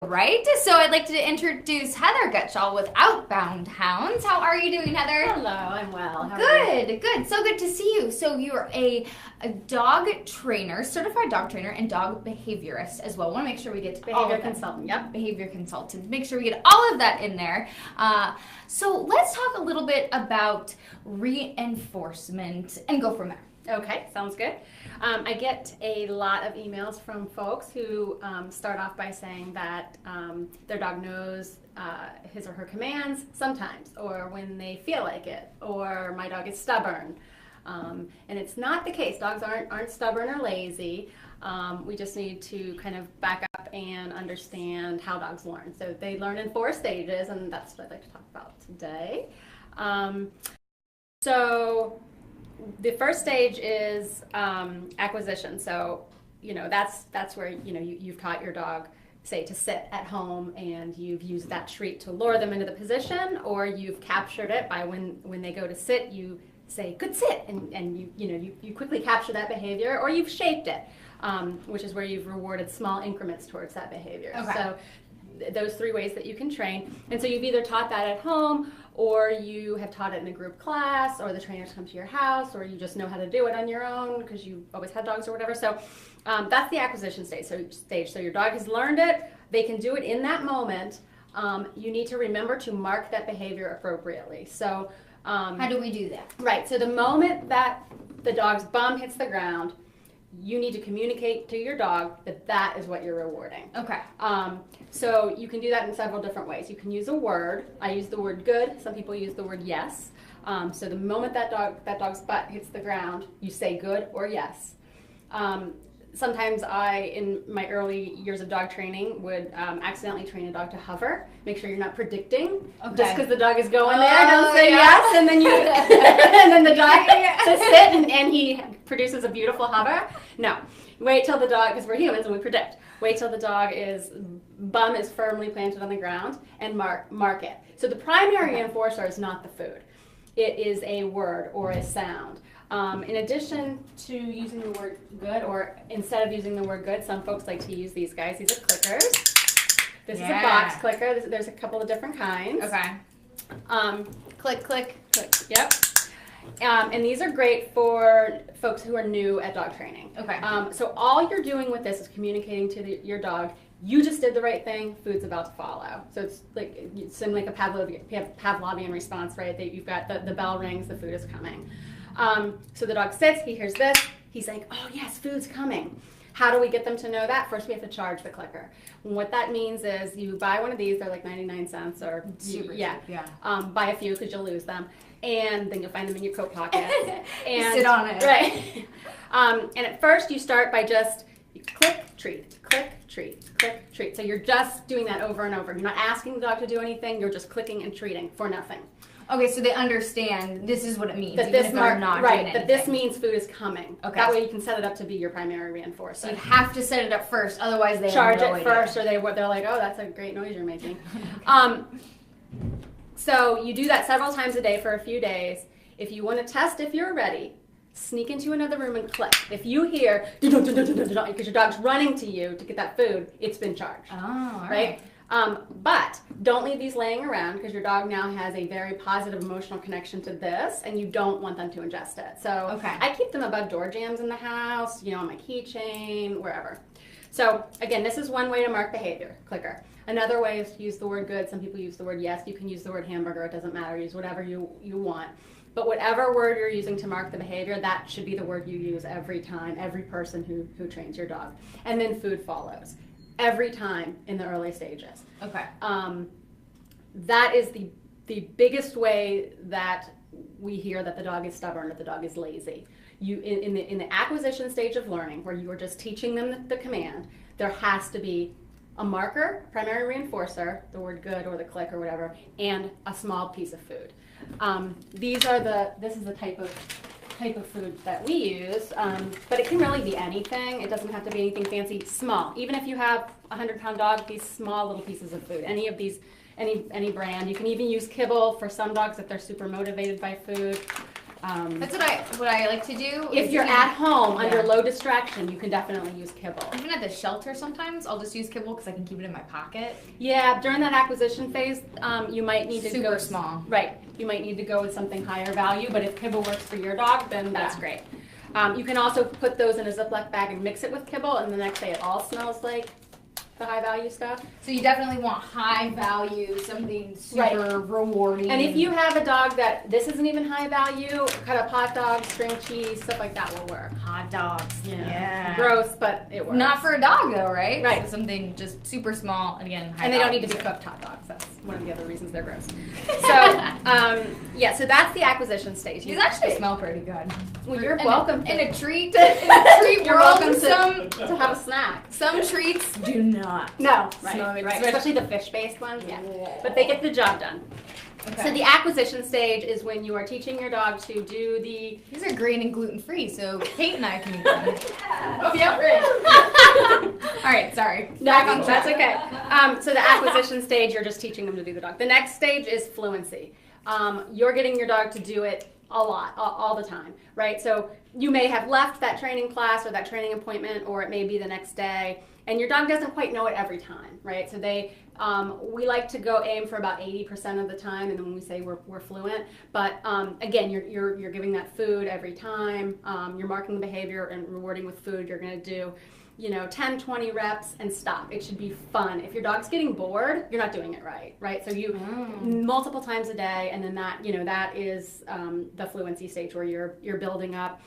Right? So I'd like to introduce Heather Gutshall with Outbound Hounds. How are you doing, Heather? Hello, I'm well. How are you? Good, good. So good to see you. So you're a dog trainer, certified dog trainer, and dog behaviorist as well. I want to make sure we get to all Behavior of that. consultant, yep. Behavior consultant. Make sure we get all of that in there. So let's talk a little bit about reinforcement and go from there. Okay, sounds good. I get a lot of emails from folks who start off by saying that their dog knows his or her commands sometimes, or when they feel like it, or my dog is stubborn. And it's not the case. Dogs aren't stubborn or lazy. We just need to kind of back up and understand how dogs learn. So they learn in 4 stages, and that's what I'd like to talk about today. So the first stage is acquisition. So, that's where, you've taught your dog, say, to sit at home, and you've used that treat to lure them into the position, or you've captured it by when they go to sit, you say, good sit, and you quickly capture that behavior, or you've shaped it, which is where you've rewarded small increments towards that behavior. Okay. So those 3 ways that you can train. And so you've either taught that at home, or you have taught it in a group class, or the trainers come to your house, or you just know how to do it on your own because you always had dogs or whatever. So that's the acquisition stage. So your dog has learned it. They can do it in that moment. You need to remember to mark that behavior appropriately. So How do we do that? right. So the moment that the dog's bum hits the ground, you need to communicate to your dog that that is what you're rewarding. Okay. So you can do that in several different ways. You can use a word. I use the word good. Some people use the word yes. So the moment that dog's butt hits the ground, you say good or yes. Sometimes in my early years of dog training, would accidentally train a dog to hover. Make sure you're not predicting. Okay. Just because the dog is going there, don't say yeah. yes, and then and then the dog says sit, and he produces a beautiful hover. No, wait till the dog, because we're humans and we predict. Wait till the bum is firmly planted on the ground, and mark it. So the primary reinforcer is not the food. It is a word or a sound. In addition to using the word good, or instead of using the word good, some folks like to use these guys. These are clickers. This is a box clicker. There's a couple of different kinds. Okay. Click, click. Click. Yep. And these are great for folks who are new at dog training. Okay. So all you're doing with this is communicating to your dog, you just did the right thing, food's about to follow. So it's like a Pavlovian response, right? That you've got the bell rings, the food is coming. So the dog sits, he hears this, he's like, oh yes, food's coming. How do we get them to know that? First we have to charge the clicker. And what that means is you buy one of these, they're like 99 cents or Super yeah. cheap, yeah. Buy a few because you'll lose them. And then you'll find them in your coat pocket. And sit on it. Right. And at first you start by just click, treat, click, treat, click, treat. So you're just doing that over and over. You're not asking the dog to do anything, you're just clicking and treating for nothing. Okay, so they understand this is what it means, That even this if they're not doing right, anything. that this means food is coming. Okay. That way you can set it up to be your primary reinforcer. So you have to set it up first, otherwise they Charge have no it idea. first, or they're like, oh, that's a great noise you're making. So you do that several times a day for a few days. If you want to test if you're ready, sneak into another room and click. If you hear, because your dog's running to you to get that food, it's been charged. Oh, all right? But don't leave these laying around, because your dog now has a very positive emotional connection to this, and you don't want them to ingest it. So Okay. I keep them above door jams in the house, on my keychain, wherever. So again, this is one way to mark behavior, clicker. Another way is to use the word good. Some people use the word yes. You can use the word hamburger. It doesn't matter. Use whatever you want. But whatever word you're using to mark the behavior, that should be the word you use every time, every person who trains your dog. And then food follows. Every time in the early stages. Okay. That is the biggest way that we hear that the dog is stubborn, that the dog is lazy. In the acquisition stage of learning, where you are just teaching them the command, there has to be a marker, primary reinforcer, the word good or the click or whatever, and a small piece of food. This is the type of food that we use, but it can really be anything. It doesn't have to be anything fancy. Small. Even if you have a 100-pound dog, these small little pieces of food. Any of these, any brand. You can even use kibble for some dogs if they're super motivated by food. That's what I like to do. If you're at home under low distraction, you can definitely use kibble. Even at the shelter sometimes, I'll just use kibble because I can keep it in my pocket. Yeah, during that acquisition phase, you might need to Super small. Right, you might need to go with something higher value, but if kibble works for your dog, then that's great. You can also put those in a Ziploc bag and mix it with kibble, and the next day it all smells like the high value stuff. So you definitely want high value, something super rewarding. And if you have a dog that this isn't even high value, cut up hot dogs, string cheese, stuff like that will work. Hot dogs, yeah. Gross, but it works. Not for a dog though, right? Right. So something just super small, and again, high and they don't need to be cooked hot dogs. That's one of the other reasons they're gross. So, so that's the acquisition stage. These actually smell pretty good. Well, you're welcome. In a treat, you're welcome to have a snack. Some treats do not. No, Smell right. good. Especially the fish-based ones, but they get the job done. Okay. So the acquisition stage is when you are teaching your dog to do the... These are grain and gluten-free, so Kate and I can eat them. Oh, yeah, right. All right, sorry. That's okay. So the acquisition stage, you're just teaching them to do the dog. The next stage is fluency. You're getting your dog to do it a lot, all the time, right? So you may have left that training class or that training appointment, or it may be the next day, and your dog doesn't quite know it every time, right? So we like to go aim for about 80% of the time, and then when we say we're fluent, but again, you're giving that food every time, you're marking the behavior and rewarding with food. You're going to do 10, 20 reps and stop. It should be fun. If your dog's getting bored, you're not doing it right? So you multiple times a day, and then that is the fluency stage where you're building up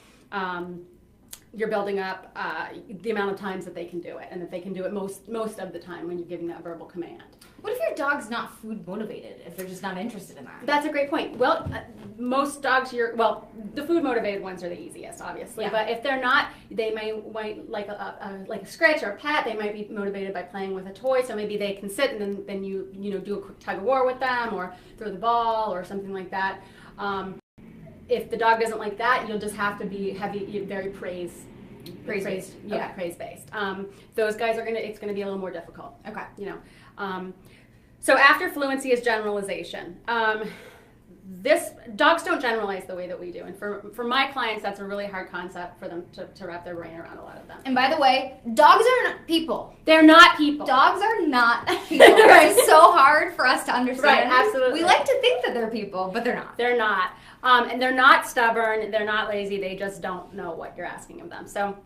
the amount of times that they can do it, and that they can do it most of the time when you're giving that verbal command. What if your dog's not food motivated, if they're just not interested in that? That's a great point. Well, most dogs, the food motivated ones are the easiest, obviously. Yeah. But if they're not, they might like a scratch or a pet. They might be motivated by playing with a toy. So maybe they can sit, and then you do a quick tug of war with them, or throw the ball, or something like that. If the dog doesn't like that, you'll just have to be very praise based. Yeah, okay. Praise based. Those guys it's gonna be a little more difficult. Okay. So after fluency is generalization. Dogs don't generalize the way that we do, and for my clients, that's a really hard concept for them to wrap their brain around, a lot of them. And by the way, dogs are not people. They're not people. Dogs are not people. It's so hard for us to understand. Right, absolutely. We like to think that they're people, but they're not. They're not. And they're not stubborn. They're not lazy. They just don't know what you're asking of them. So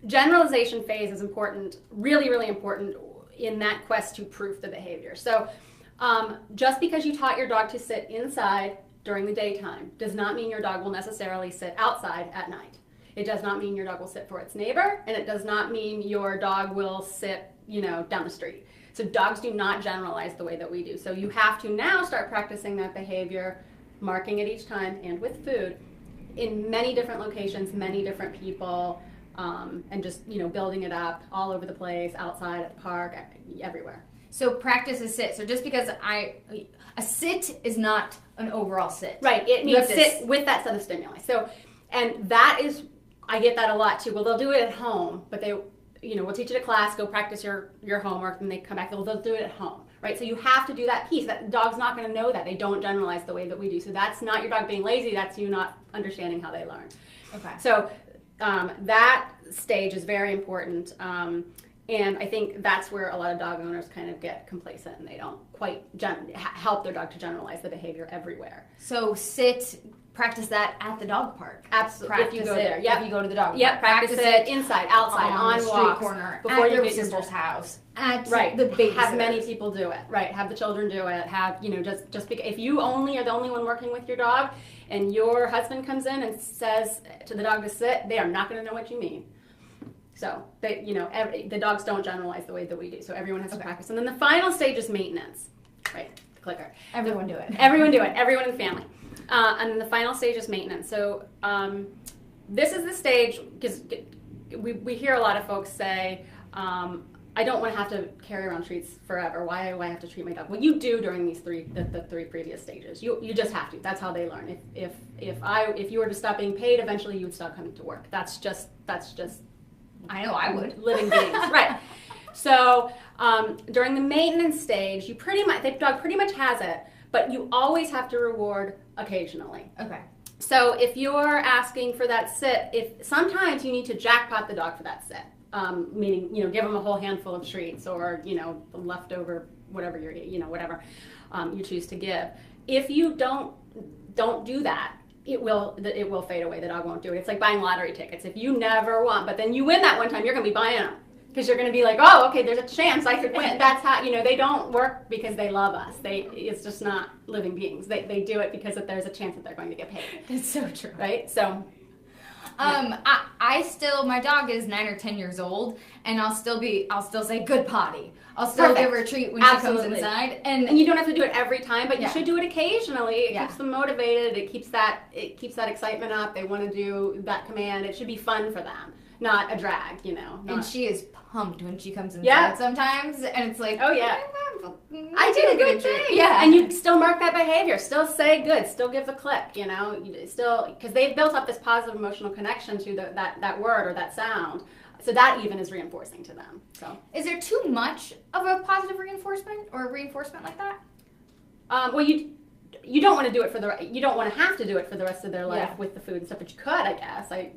generalization phase is important, really, really important in that quest to proof the behavior. So just because you taught your dog to sit inside during the daytime does not mean your dog will necessarily sit outside at night. It does not mean your dog will sit for its neighbor, and it does not mean your dog will sit, down the street. So dogs do not generalize the way that we do. So you have to now start practicing that behavior, marking it each time, and with food, in many different locations, many different people, and just, building it up all over the place, outside, at the park, everywhere. So practice a sit. So just because a sit is not an overall sit. Right, it needs to sit with that set of stimuli. So, and that is, I get that a lot too. Well, they'll do it at home, but we'll teach it at class, go practice your homework, and they come back, they'll do it at home. Right, so you have to do that piece. That dog's not going to know that. They don't generalize the way that we do. So that's not your dog being lazy. That's you not understanding how they learn. Okay. So that stage is very important. And I think that's where a lot of dog owners kind of get complacent, and they don't quite help their dog to generalize the behavior everywhere. So practice that at the dog park. Absolutely. Practice if you go it there. Yep. If you go to the dog park. Yep. Practice it inside, outside, on the street walks, corner, before at you your get sister's house. At right. the babysitter. Have many people do it. Right. Have the children do it. Have just because if you only are the only one working with your dog, and your husband comes in and says to the dog to sit, they are not going to know what you mean. So the dogs don't generalize the way that we do. So everyone has to practice. And then the final stage is maintenance. Right. The clicker. Everyone do it. Everyone do it. Everyone in the family. And then the final stage is maintenance. So this is the stage, because we hear a lot of folks say, I don't want to have to carry around treats forever. Why do I have to treat my dog? Well, you do during these the three previous stages. You just have to. That's how they learn. If you were to stop being paid, eventually you would stop coming to work. That's just. I know I would. Living beings, right? So during the maintenance stage, the dog pretty much has it. but you always have to reward occasionally. Okay. So if you're asking for that sit, if sometimes you need to jackpot the dog for that sit, meaning, you know, give them a whole handful of treats, or, you know, the leftover whatever you're, you know, whatever you choose to give. If you don't do that, it will fade away. The dog won't do it. It's like buying lottery tickets. If you never won, but then you win that one time, you're going to be buying them because you're going to be like, oh, okay, there's a chance I could win. That's how, you know, they don't work because they love us. It's just not living beings. They do it because there's a chance that they're going to get paid. That's so true. Right? So. I still, my dog is 9 or 10 years old, and I'll still say good potty. I'll still give her a treat when she comes inside, and you don't have to do it every time, but you should do it occasionally. It keeps them motivated. It keeps that excitement up. They want to do that command. It should be fun for them, not a drag, you know. And she is pumped when she comes inside sometimes, and it's like, oh yeah, I did a good thing. Yeah, and you still mark that behavior. Still say good. Still give the click. You know, still, because they've built up this positive emotional connection to that word or that sound. So that even is reinforcing to them. So, is there too much of a positive reinforcement or reinforcement like that? Well, you don't want to do it you don't want to have to do it for the rest of their life with the food and stuff, but you could, I guess. I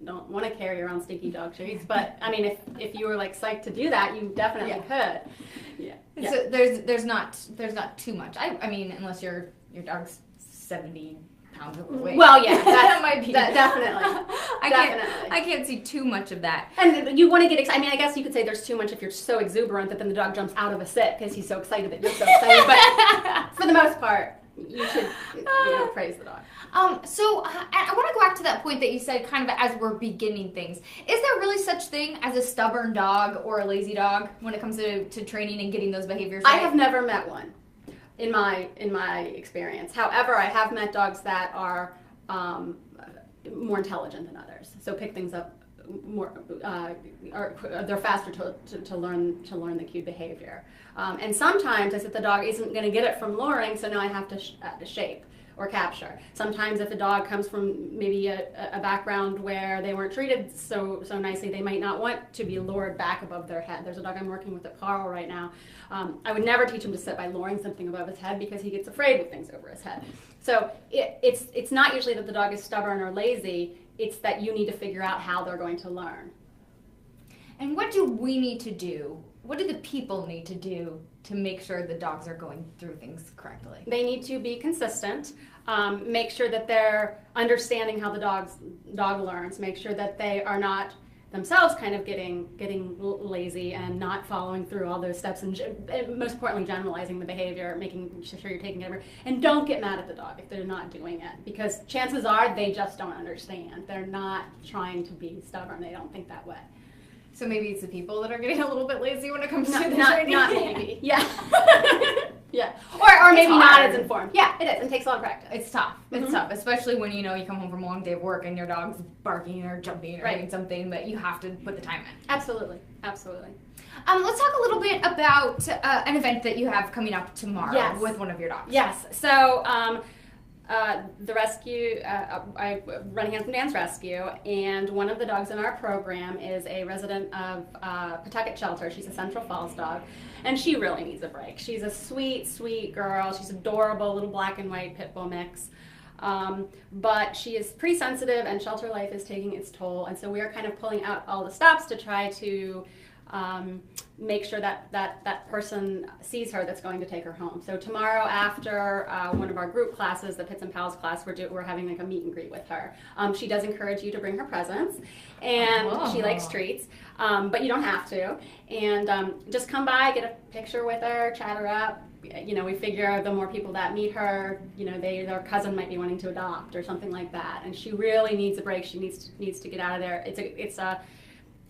don't want to carry around stinky dog treats, but I mean, if you were like psyched to do that, you definitely could. Yeah. So there's not too much. I mean, unless your dog's 70 pounds overweight. Well, yeah, that might be definitely. I can't see too much of that. And you want to get excited. I mean, I guess you could say there's too much if you're so exuberant that then the dog jumps out of a sit because he's so excited that you're so excited. But for the most part, you should praise the dog. So I want to go back to that point that you said kind of as we're beginning things. Is there really such thing as a stubborn dog or a lazy dog when it comes to training and getting those behaviors right? I have never met one in my experience. However, I have met dogs that are more intelligent than others. So pick things up more, or they're faster to learn the cued behavior. And sometimes I said the dog isn't going to get it from luring, so now I have to shape or capture. Sometimes if a dog comes from maybe a background where they weren't treated so nicely, they might not want to be lured back above their head. There's a dog I'm working with at Carl right now. I would never teach him to sit by luring something above his head because he gets afraid with things over his head. So it's not usually that the dog is stubborn or lazy, it's that you need to figure out how they're going to learn. And what do we need to do? What do the people need to do to make sure the dogs are going through things correctly? They need to be consistent. Make sure that they're understanding how the dog learns. Make sure that they are not themselves kind of getting lazy and not following through all those steps, and most importantly, generalizing the behavior, making sure you're taking it over. And don't get mad at the dog if they're not doing it, because chances are they just don't understand. They're not trying to be stubborn. They don't think that way. So maybe it's the people that are getting a little bit lazy when it comes to the training. Not maybe. Yeah. Yeah. Or maybe not as informed. Yeah, it is. It takes a lot of practice. It's tough. It's tough, especially when you come home from a long day of work and your dog's barking or jumping or doing something, but you have to put the time in. Absolutely. Absolutely. Let's talk a little bit about an event that you have coming up tomorrow with one of your dogs. Yes. So the rescue, I run Handsome Dance Rescue, and one of the dogs in our program is a resident of Pawtucket Shelter. She's a Central Falls dog, and she really needs a break. She's a sweet, sweet girl. She's adorable, little black and white pit bull mix. But she is pretty sensitive, and shelter life is taking its toll, and so we are kind of pulling out all the stops to try to make sure that person sees her that's going to take her home. So tomorrow after one of our group classes, the Pits and Pals class, we're having like a meet and greet with her. She does encourage you to bring her presents, and she likes treats, but you don't have to. And just come by, get a picture with her, chat her up. We figure the more people that meet her, their cousin might be wanting to adopt or something like that, and she really needs a break. She needs to get out of there.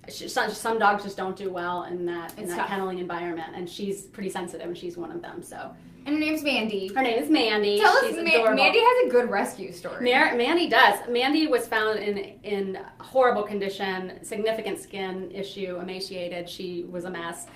Some dogs just don't do well in that kenneling environment, and she's pretty sensitive, and she's one of them. So, and her name's Mandy. Her name is Mandy. Tell us, Mandy has a good rescue story. Mandy does. Mandy was found in horrible condition, significant skin issue, emaciated. She was a mess.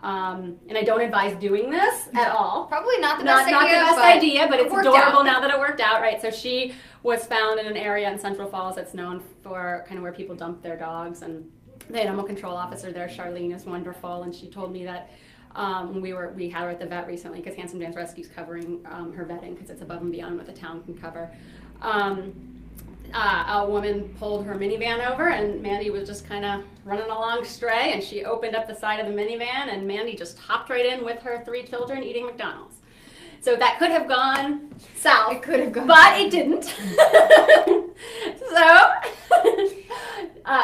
And I don't advise doing this at all. Probably not the best idea. Not the best idea, but it's adorable now that it worked out, right? So she was found in an area in Central Falls that's known for kind of where people dump their dogs, and the animal control officer there, Charlene, is wonderful, and she told me that We had her at the vet recently because Handsome Dance Rescue's covering her vetting because it's above and beyond what the town can cover. A woman pulled her minivan over, and Mandy was just kind of running along stray, and she opened up the side of the minivan, and Mandy just hopped right in with her 3 children eating McDonald's. So that could have gone south. It could have gone but south. it didn't. So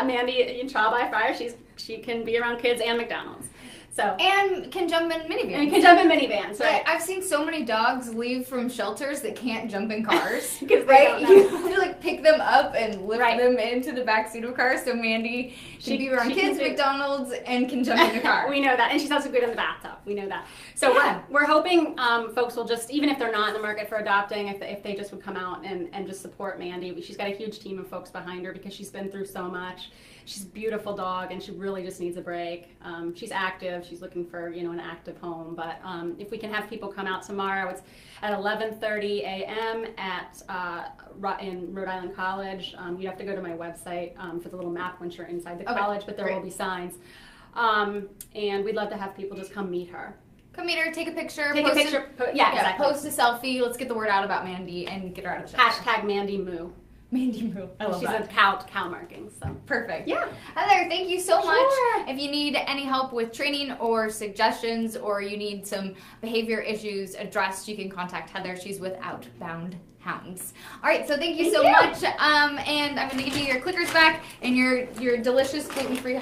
Mandy, in trial by fire, she can be around kids and McDonald's. So And can jump in minivans. and can jump in minivans. Right. Right. I've seen so many dogs leave from shelters that can't jump in cars. Because Right? You have to like pick them up and lift Right. them into the backseat of cars. So Mandy can be around she kids, can do- McDonald's, and can jump in the car. We know that, and she's also good in the bathtub. We know that. So Yeah. we're hoping folks will just, even if they're not in the market for adopting, if they just would come out and just support Mandy. She's got a huge team of folks behind her because she's been through so much. She's a beautiful dog, and she really just needs a break. She's active. She's looking for an active home. But if we can have people come out tomorrow, it's at 11:30 a.m. in Rhode Island College. You have to go to my website for the little map once you're inside the college, but there great. will be signs. And we'd love to have people just come meet her. Come meet her, take a picture. Take a post picture. Exactly. Post a selfie. Let's get the word out about Mandy and get her out of the shelter. Hashtag Mandy Moo. Mandy Moo. I love She's that. a cow marking. So Perfect. yeah. Heather, thank you so much. Sure. If you need any help with training or suggestions, or you need some behavior issues addressed, you can contact Heather. She's with Outbound Hounds. All right, so thank you so much. And I'm going to give you your clickers back and your delicious gluten-free